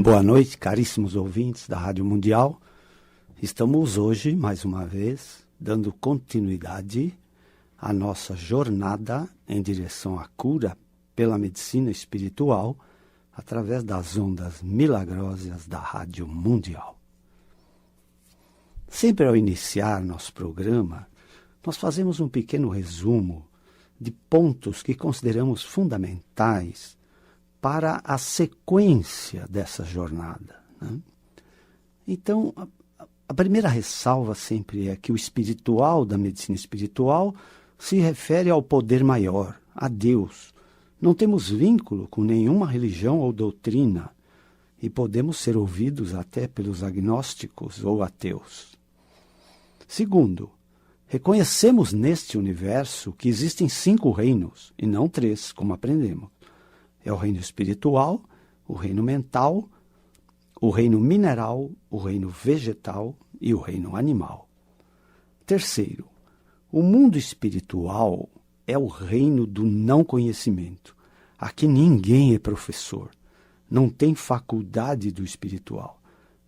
Boa noite, caríssimos ouvintes da Rádio Mundial. Estamos hoje, mais uma vez, dando continuidade à nossa jornada em direção à cura pela medicina espiritual através das ondas milagrosas da Rádio Mundial. Sempre ao iniciar nosso programa, nós fazemos um pequeno resumo de pontos que consideramos fundamentais para a sequência dessa jornada, né? Então, a primeira ressalva sempre é que o espiritual da medicina espiritual se refere ao poder maior, a Deus. Não temos vínculo com nenhuma religião ou doutrina e podemos ser ouvidos até pelos agnósticos ou ateus. Segundo, reconhecemos neste universo que existem 5 reinos e não 3, como aprendemos. É o reino espiritual, o reino mental, o reino mineral, o reino vegetal e o reino animal. Terceiro, o mundo espiritual é o reino do não conhecimento. Aqui ninguém é professor, não tem faculdade do espiritual.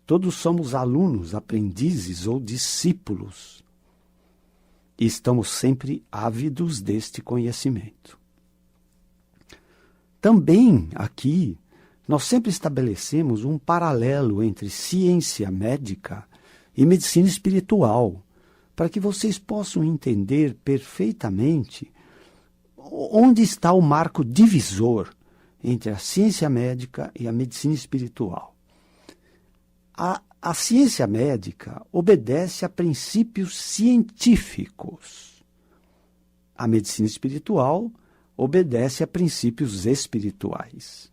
Todos somos alunos, aprendizes ou discípulos. E estamos sempre ávidos deste conhecimento. Também aqui, nós sempre estabelecemos um paralelo entre ciência médica e medicina espiritual, para que vocês possam entender perfeitamente onde está o marco divisor entre a ciência médica e a medicina espiritual. A ciência médica obedece a princípios científicos. A medicina espiritual obedece a princípios espirituais.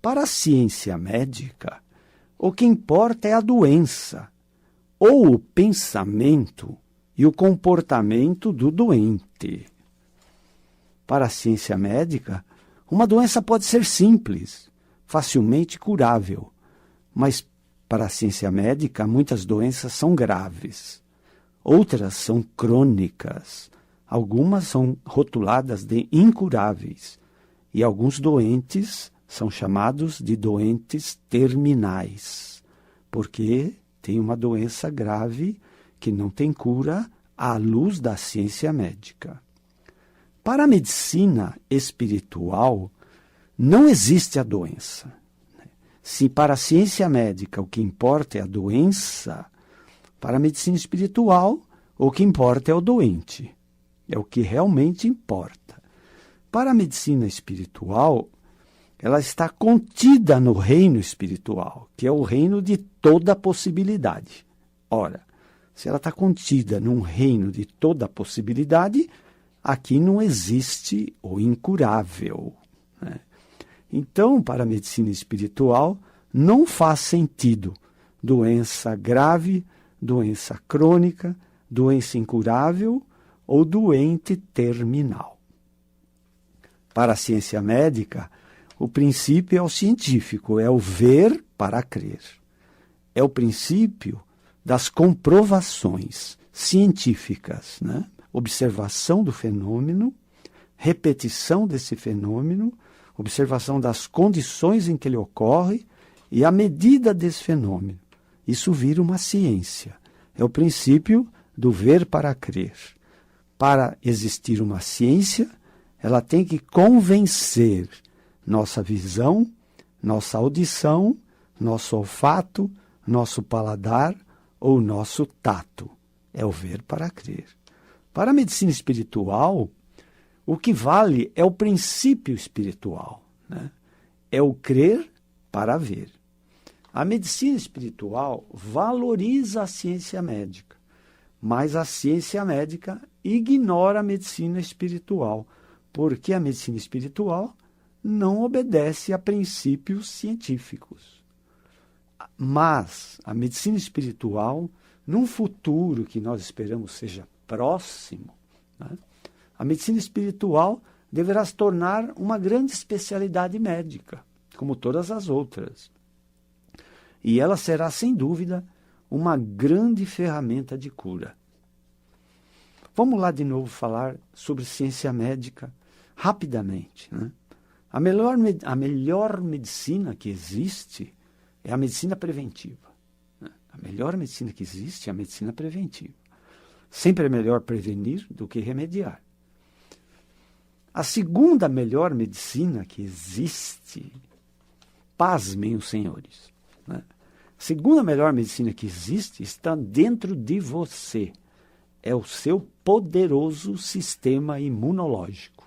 Para a ciência médica, o que importa é a doença, ou o pensamento e o comportamento do doente. Para a ciência médica, uma doença pode ser simples, facilmente curável, mas para a ciência médica, muitas doenças são graves, outras são crônicas, algumas são rotuladas de incuráveis e alguns doentes são chamados de doentes terminais, porque tem uma doença grave que não tem cura à luz da ciência médica. Para a medicina espiritual, não existe a doença. Se para a ciência médica o que importa é a doença, para a medicina espiritual o que importa é o doente. É o que realmente importa. Para a medicina espiritual, ela está contida no reino espiritual, que é o reino de toda possibilidade. Ora, se ela está contida num reino de toda possibilidade, aqui não existe o incurável, né? Então, para a medicina espiritual, não faz sentido doença grave, doença crônica, doença incurável ou doente terminal. Para a ciência médica, o princípio é o científico, é o ver para crer. É o princípio das comprovações científicas, né? Observação do fenômeno, repetição desse fenômeno, observação das condições em que ele ocorre e a medida desse fenômeno. Isso vira uma ciência. É o princípio do ver para crer. Para existir uma ciência, ela tem que convencer nossa visão, nossa audição, nosso olfato, nosso paladar ou nosso tato. É o ver para crer. Para a medicina espiritual, o que vale é o princípio espiritual, né? É o crer para ver. A medicina espiritual valoriza a ciência médica, mas a ciência médica ignora a medicina espiritual, porque a medicina espiritual não obedece a princípios científicos. Mas a medicina espiritual, num futuro que nós esperamos seja próximo, né, a medicina espiritual deverá se tornar uma grande especialidade médica, como todas as outras. E ela será, sem dúvida, uma grande ferramenta de cura. Vamos lá de novo falar sobre ciência médica rapidamente, né? A melhor medicina que existe é a medicina preventiva. A melhor medicina que existe é a medicina preventiva. Sempre é melhor prevenir do que remediar. A segunda melhor medicina que existe, pasmem os senhores, né? A segunda melhor medicina que existe está dentro de você. É o seu poderoso sistema imunológico.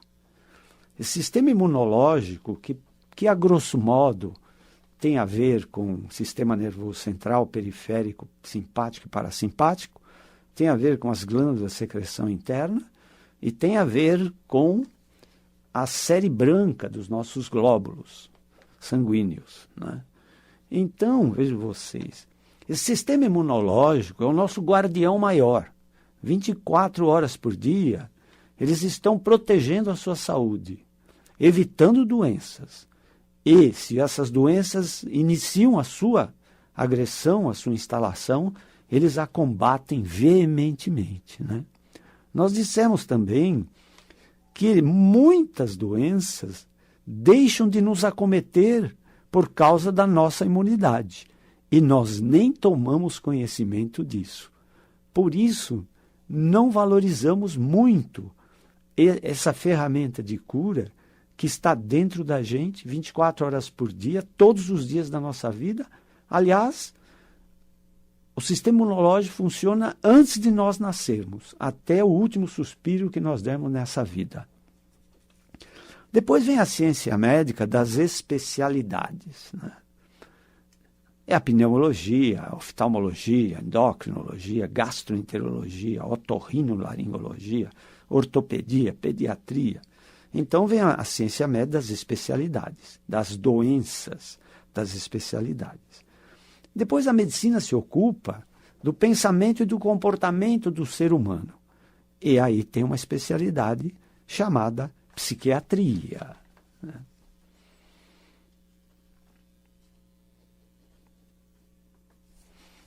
Esse sistema imunológico, que a grosso modo tem a ver com o sistema nervoso central, periférico, simpático e parasimpático, tem a ver com as glândulas de secreção interna e tem a ver com a série branca dos nossos glóbulos sanguíneos, né? Então, vejam vocês, esse sistema imunológico é o nosso guardião maior. 24 horas por dia, eles estão protegendo a sua saúde, evitando doenças. E, se essas doenças iniciam a sua agressão, a sua instalação, eles a combatem veementemente, né? Nós dissemos também que muitas doenças deixam de nos acometer por causa da nossa imunidade. E nós nem tomamos conhecimento disso. Por isso, não valorizamos muito essa ferramenta de cura que está dentro da gente 24 horas por dia, todos os dias da nossa vida. Aliás, o sistema imunológico funciona antes de nós nascermos, até o último suspiro que nós demos nessa vida. Depois vem a ciência médica das especialidades, né? É a pneumologia, a oftalmologia, a endocrinologia, gastroenterologia, otorrinolaringologia, ortopedia, pediatria. Então vem a ciência médica das especialidades, das doenças, das especialidades. Depois a medicina se ocupa do pensamento e do comportamento do ser humano. E aí tem uma especialidade chamada psiquiatria, né?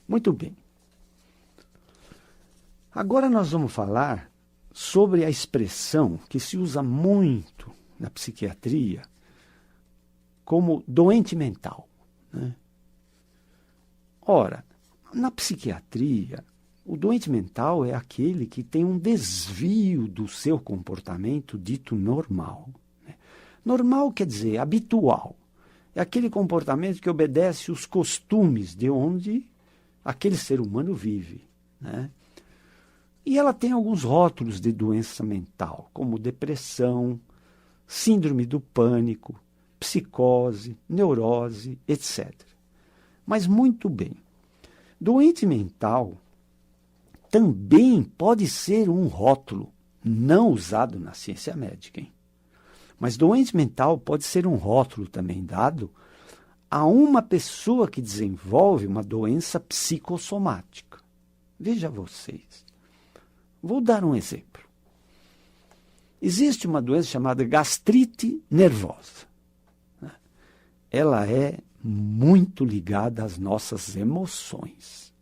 Muito bem. Agora nós vamos falar sobre a expressão que se usa muito na psiquiatria como doente mental, né? Ora, na psiquiatria, o doente mental é aquele que tem um desvio do seu comportamento dito normal, né? Normal quer dizer habitual. É aquele comportamento que obedece os costumes de onde aquele ser humano vive, né? E ela tem alguns rótulos de doença mental, como depressão, síndrome do pânico, psicose, neurose, etc. Mas muito bem, doente mental também pode ser um rótulo não usado na ciência médica, hein? Mas doente mental pode ser um rótulo também dado a uma pessoa que desenvolve uma doença psicossomática. Veja vocês. Vou dar um exemplo. Existe uma doença chamada gastrite nervosa, né? Ela é muito ligada às nossas emoções.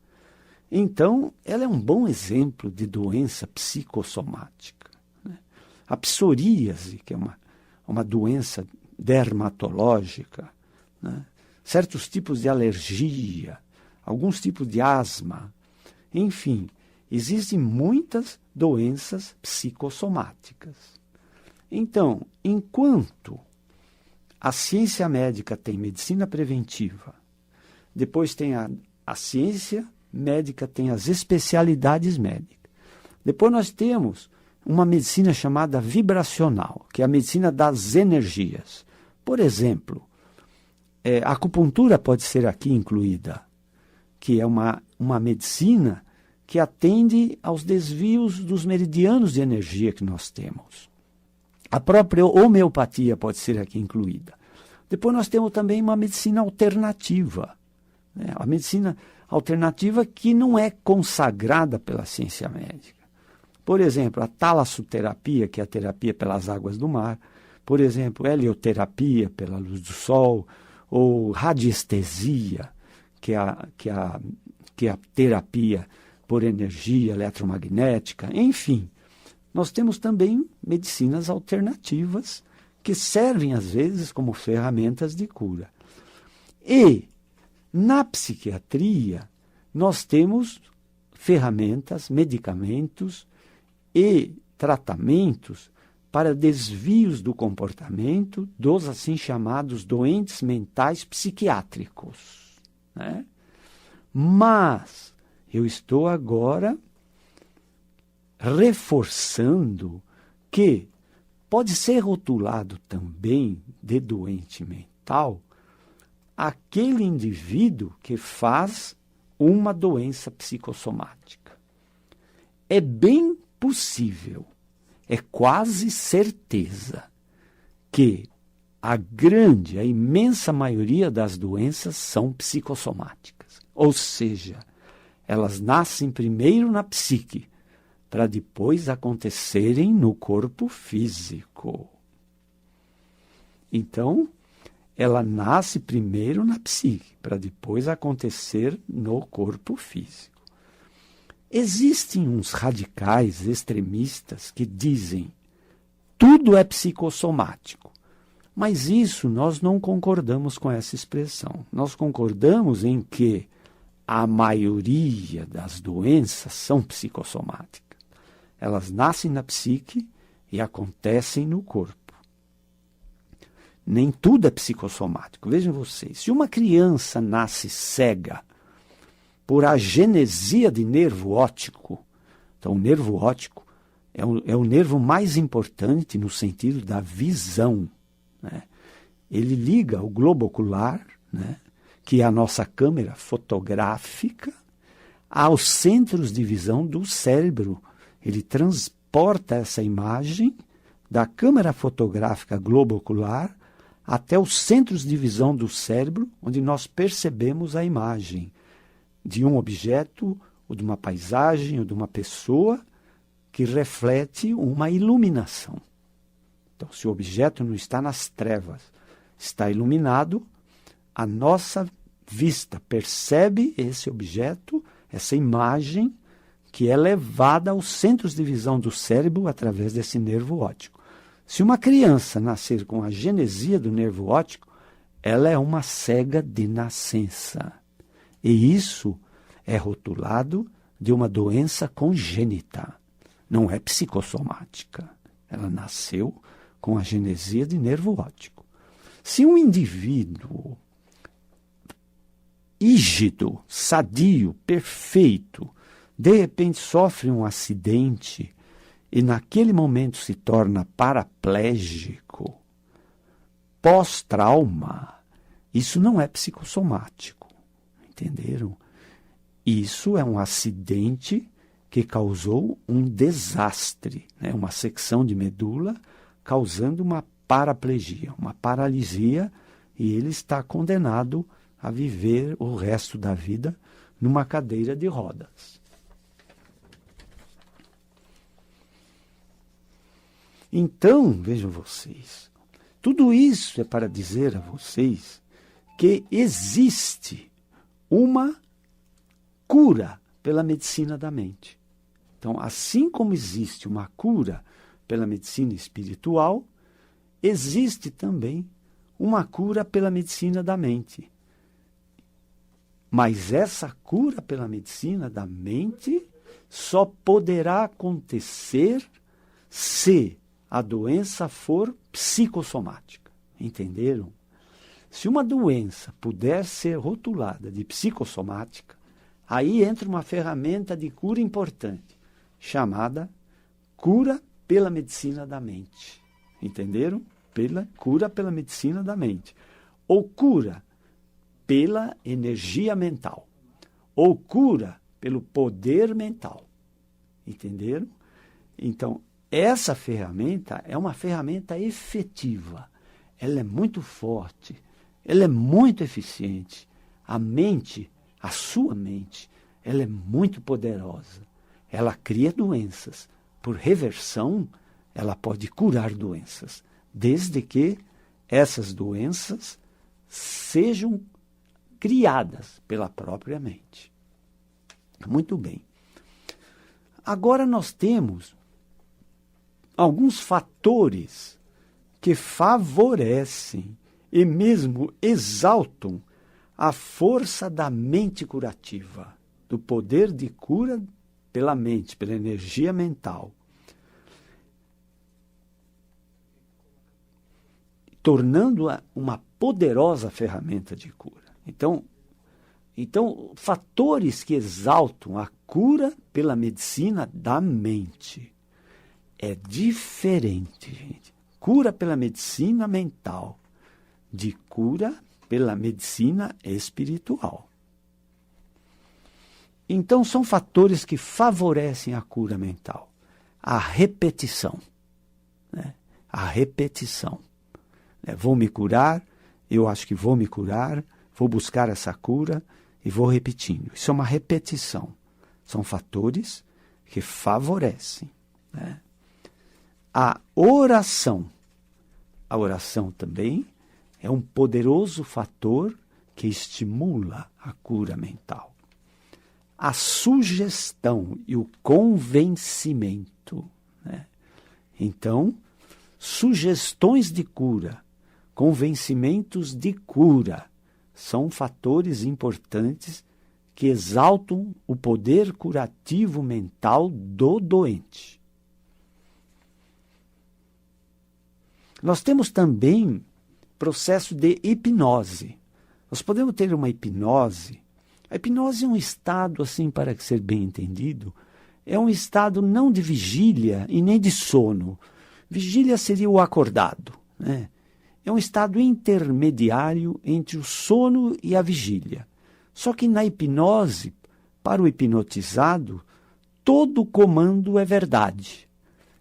Então, ela é um bom exemplo de doença psicossomática, né? A psoríase, que é uma doença dermatológica, né? Certos tipos de alergia, alguns tipos de asma, enfim, existem muitas doenças psicossomáticas. Então, enquanto a ciência médica tem medicina preventiva, depois tem a ciência médica, tem as especialidades médicas. Depois nós temos uma medicina chamada vibracional, que é a medicina das energias. Por exemplo, a acupuntura pode ser aqui incluída, que é uma medicina que atende aos desvios dos meridianos de energia que nós temos. A própria homeopatia pode ser aqui incluída. Depois nós temos também uma medicina alternativa, né? A medicina alternativa que não é consagrada pela ciência médica. Por exemplo, a talassoterapia, que é a terapia pelas águas do mar. Por exemplo, helioterapia pela luz do sol, ou radiestesia, que é a terapia por energia eletromagnética. Enfim, nós temos também medicinas alternativas que servem às vezes como ferramentas de cura. E na psiquiatria nós temos ferramentas, medicamentos e tratamentos para desvios do comportamento dos assim chamados doentes mentais psiquiátricos, né? Mas eu estou agora reforçando que pode ser rotulado também de doente mental aquele indivíduo que faz uma doença psicossomática. É bem possível, é quase certeza, que a imensa maioria das doenças são psicossomáticas. Ou seja, elas nascem primeiro na psique, para depois acontecerem no corpo físico. Então, ela nasce primeiro na psique, para depois acontecer no corpo físico. Existem uns radicais extremistas que dizem tudo é psicossomático. Mas isso nós não concordamos com essa expressão. Nós concordamos em que a maioria das doenças são psicossomáticas. Elas nascem na psique e acontecem no corpo. Nem tudo é psicossomático. Vejam vocês, se uma criança nasce cega por agenesia de nervo óptico, então o nervo óptico é o nervo mais importante no sentido da visão, né? Ele liga o globo ocular, né, que é a nossa câmera fotográfica, aos centros de visão do cérebro. Ele transporta essa imagem da câmera fotográfica globo ocular até os centros de visão do cérebro, onde nós percebemos a imagem de um objeto, ou de uma paisagem, ou de uma pessoa, que reflete uma iluminação. Então, se o objeto não está nas trevas, está iluminado, a nossa vista percebe esse objeto, essa imagem, que é levada aos centros de visão do cérebro através desse nervo óptico. Se uma criança nascer com a genesia do nervo óptico, ela é uma cega de nascença. E isso é rotulado de uma doença congênita. Não é psicossomática. Ela nasceu com a genesia de nervo óptico. Se um indivíduo rígido, sadio, perfeito, de repente sofre um acidente e naquele momento se torna paraplégico, pós-trauma, isso não é psicossomático, entenderam? Isso é um acidente que causou um desastre, né? Uma secção de medula causando uma paraplegia, uma paralisia, e ele está condenado a viver o resto da vida numa cadeira de rodas. Então, vejam vocês, tudo isso é para dizer a vocês que existe uma cura pela medicina da mente. Então, assim como existe uma cura pela medicina espiritual, existe também uma cura pela medicina da mente. Mas essa cura pela medicina da mente só poderá acontecer se a doença for psicossomática. Entenderam? Se uma doença puder ser rotulada de psicossomática, aí entra uma ferramenta de cura importante, chamada cura pela medicina da mente. Entenderam? Cura pela medicina da mente. Ou cura pela energia mental. Ou cura pelo poder mental. Entenderam? Então, essa ferramenta é uma ferramenta efetiva. Ela é muito forte. Ela é muito eficiente. A mente, a sua mente, ela é muito poderosa. Ela cria doenças. Por reversão, ela pode curar doenças, desde que essas doenças sejam criadas pela própria mente. Muito bem. Agora nós temos alguns fatores que favorecem e mesmo exaltam a força da mente curativa, do poder de cura pela mente, pela energia mental, tornando-a uma poderosa ferramenta de cura. Então, fatores que exaltam a cura pela medicina da mente é diferente, gente. Cura pela medicina mental, de cura pela medicina espiritual. Então, são fatores que favorecem a cura mental. A repetição. Né? A repetição. Vou me curar, eu acho que vou me curar, vou buscar essa cura e vou repetindo. Isso é uma repetição. São fatores que favorecem. Né? A oração. A oração também é um poderoso fator que estimula a cura mental. A sugestão e o convencimento. Né? Então, sugestões de cura, convencimentos de cura, são fatores importantes que exaltam o poder curativo mental do doente. Nós temos também processo de hipnose. Nós podemos ter uma hipnose. A hipnose é um estado, assim, para ser bem entendido, é um estado não de vigília e nem de sono. Vigília seria o acordado, né? É um estado intermediário entre o sono e a vigília. Só que na hipnose, para o hipnotizado, todo comando é verdade.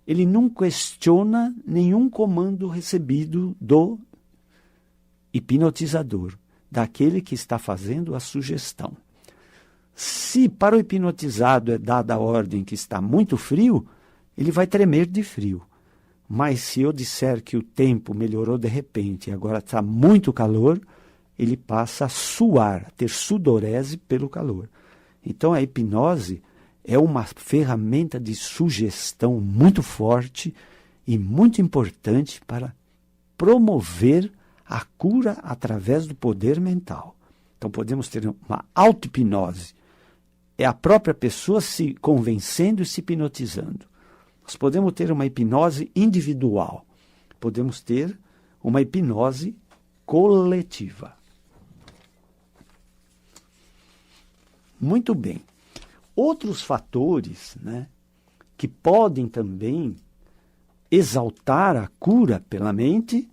Ele não questiona nenhum comando recebido do hipnotizador, daquele que está fazendo a sugestão. Se para o hipnotizado é dada a ordem que está muito frio, ele vai tremer de frio. Mas se eu disser que o tempo melhorou de repente e agora está muito calor, ele passa a suar, a ter sudorese pelo calor. Então a hipnose é uma ferramenta de sugestão muito forte e muito importante para promover a cura através do poder mental. Então podemos ter uma auto-hipnose. É a própria pessoa se convencendo e se hipnotizando. Nós podemos ter uma hipnose individual. Podemos ter uma hipnose coletiva. Muito bem. Outros fatores, né, que podem também exaltar a cura pela mente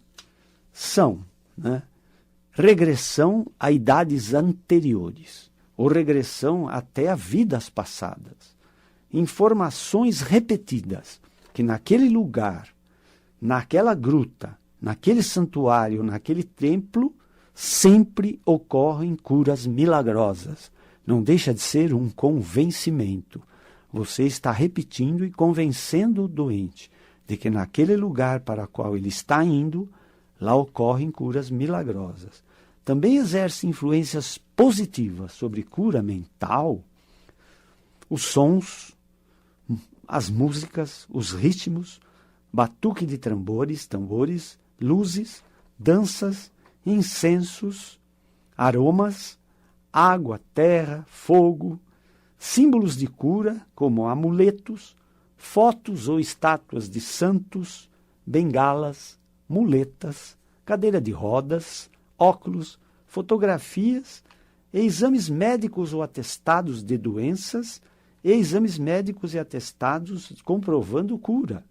são, né, regressão a idades anteriores, ou regressão até a vidas passadas. Informações repetidas, que naquele lugar, naquela gruta, naquele santuário, naquele templo, sempre ocorrem curas milagrosas. Não deixa de ser um convencimento. Você está repetindo e convencendo o doente de que naquele lugar para o qual ele está indo, lá ocorrem curas milagrosas. Também exerce influências positivas sobre cura mental, os sons, as músicas, os ritmos, batuque de tambores, luzes, danças, incensos, aromas, água, terra, fogo, símbolos de cura, como amuletos, fotos ou estátuas de santos, bengalas, muletas, cadeira de rodas, óculos, fotografias, e exames médicos ou atestados de doenças, e exames médicos e atestados comprovando cura.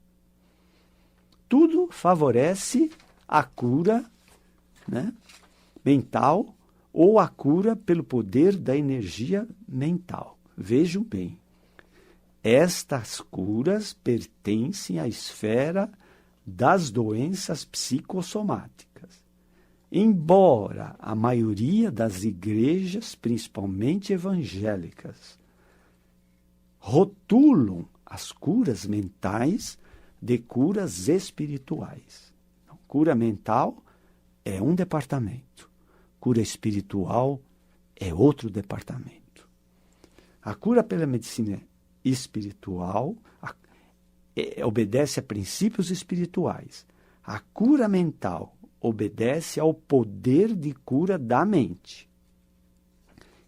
Tudo favorece a cura, né, mental ou a cura pelo poder da energia mental. Vejam bem, estas curas pertencem à esfera das doenças psicossomáticas. Embora a maioria das igrejas, principalmente evangélicas, rotulam as curas mentais de curas espirituais. Então, cura mental é um departamento, cura espiritual é outro departamento. A cura pela medicina espiritual obedece a princípios espirituais. A cura mental obedece ao poder de cura da mente.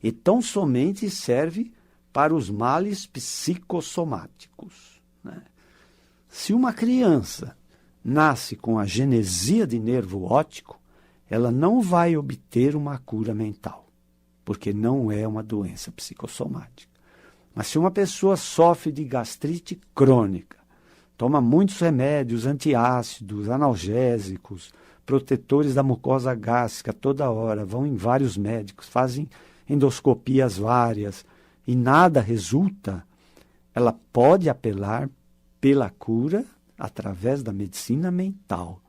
E tão somente serve para os males psicossomáticos, né? Se uma criança nasce com a genesia de nervo óptico, ela não vai obter uma cura mental, porque não é uma doença psicossomática. Mas se uma pessoa sofre de gastrite crônica, toma muitos remédios, antiácidos, analgésicos, protetores da mucosa gástrica toda hora, vão em vários médicos, fazem endoscopias várias e nada resulta, ela pode apelar pela cura através da medicina mental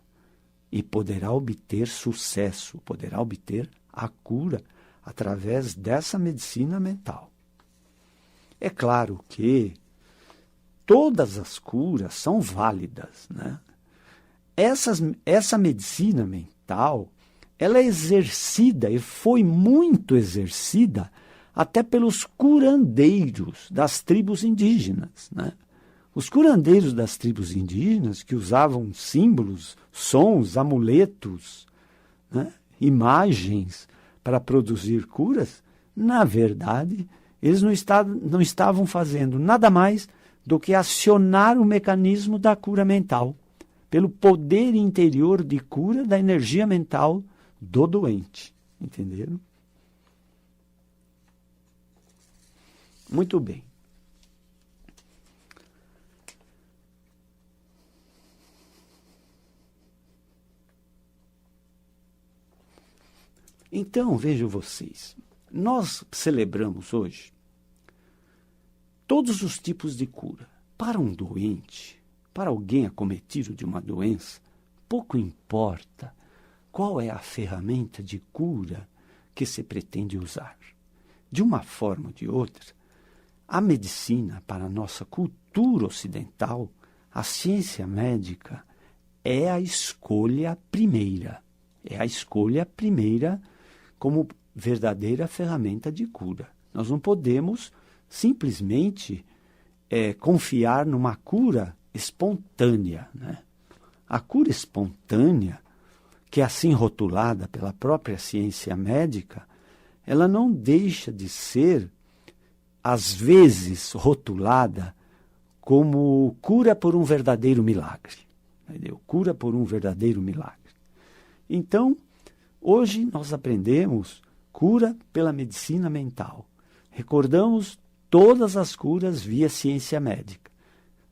e poderá obter sucesso, poderá obter a cura através dessa medicina mental. É claro que todas as curas são válidas, né? Essa medicina mental, ela é exercida e foi muito exercida até pelos curandeiros das tribos indígenas, né? Os curandeiros das tribos indígenas, que usavam símbolos, sons, amuletos, né, imagens para produzir curas, na verdade, eles não estavam fazendo nada mais do que acionar o mecanismo da cura mental, pelo poder interior de cura da energia mental do doente. Entenderam? Muito bem. Então, vejam vocês, nós celebramos hoje todos os tipos de cura. Para um doente, para alguém acometido de uma doença, pouco importa qual é a ferramenta de cura que se pretende usar. De uma forma ou de outra, a medicina, para a nossa cultura ocidental, a ciência médica é a escolha primeira. É a escolha primeira como verdadeira ferramenta de cura. Nós não podemos simplesmente confiar numa cura espontânea, né? A cura espontânea, que é assim rotulada pela própria ciência médica, ela não deixa de ser, às vezes, rotulada como cura por um verdadeiro milagre. Entendeu? Cura por um verdadeiro milagre. Então, hoje nós aprendemos cura pela medicina mental. Recordamos todas as curas via ciência médica.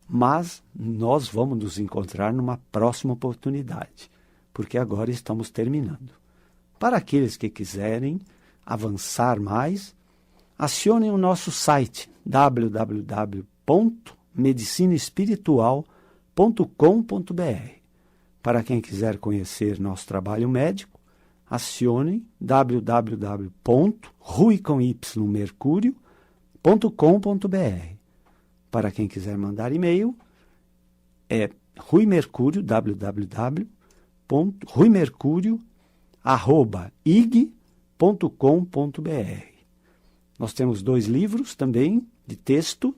Mas nós vamos nos encontrar numa próxima oportunidade, porque agora estamos terminando. Para aqueles que quiserem avançar mais, acionem o nosso site www.medicinaespiritual.com.br. Para quem quiser conhecer nosso trabalho médico, acionem www.ruimercurio.com.br. Para quem quiser mandar e-mail, é ruimercurio@ig.com.br. Nós temos 2 livros também de texto.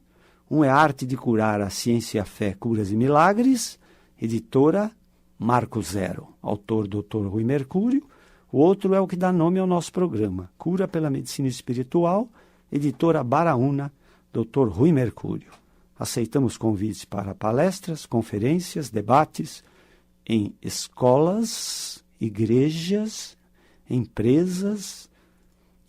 Um é Arte de Curar, a Ciência e a Fé, Curas e Milagres, editora Marco Zero, autor Dr. Rui Mercúrio. O outro é o que dá nome ao nosso programa, Cura pela Medicina Espiritual, editora Baraúna, Dr. Rui Mercúrio. Aceitamos convites para palestras, conferências, debates em escolas, igrejas, empresas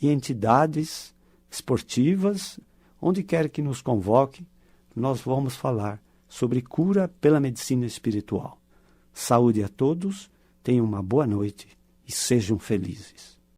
e entidades esportivas. Onde quer que nos convoque, nós vamos falar sobre cura pela medicina espiritual. Saúde a todos, tenham uma boa noite e sejam felizes.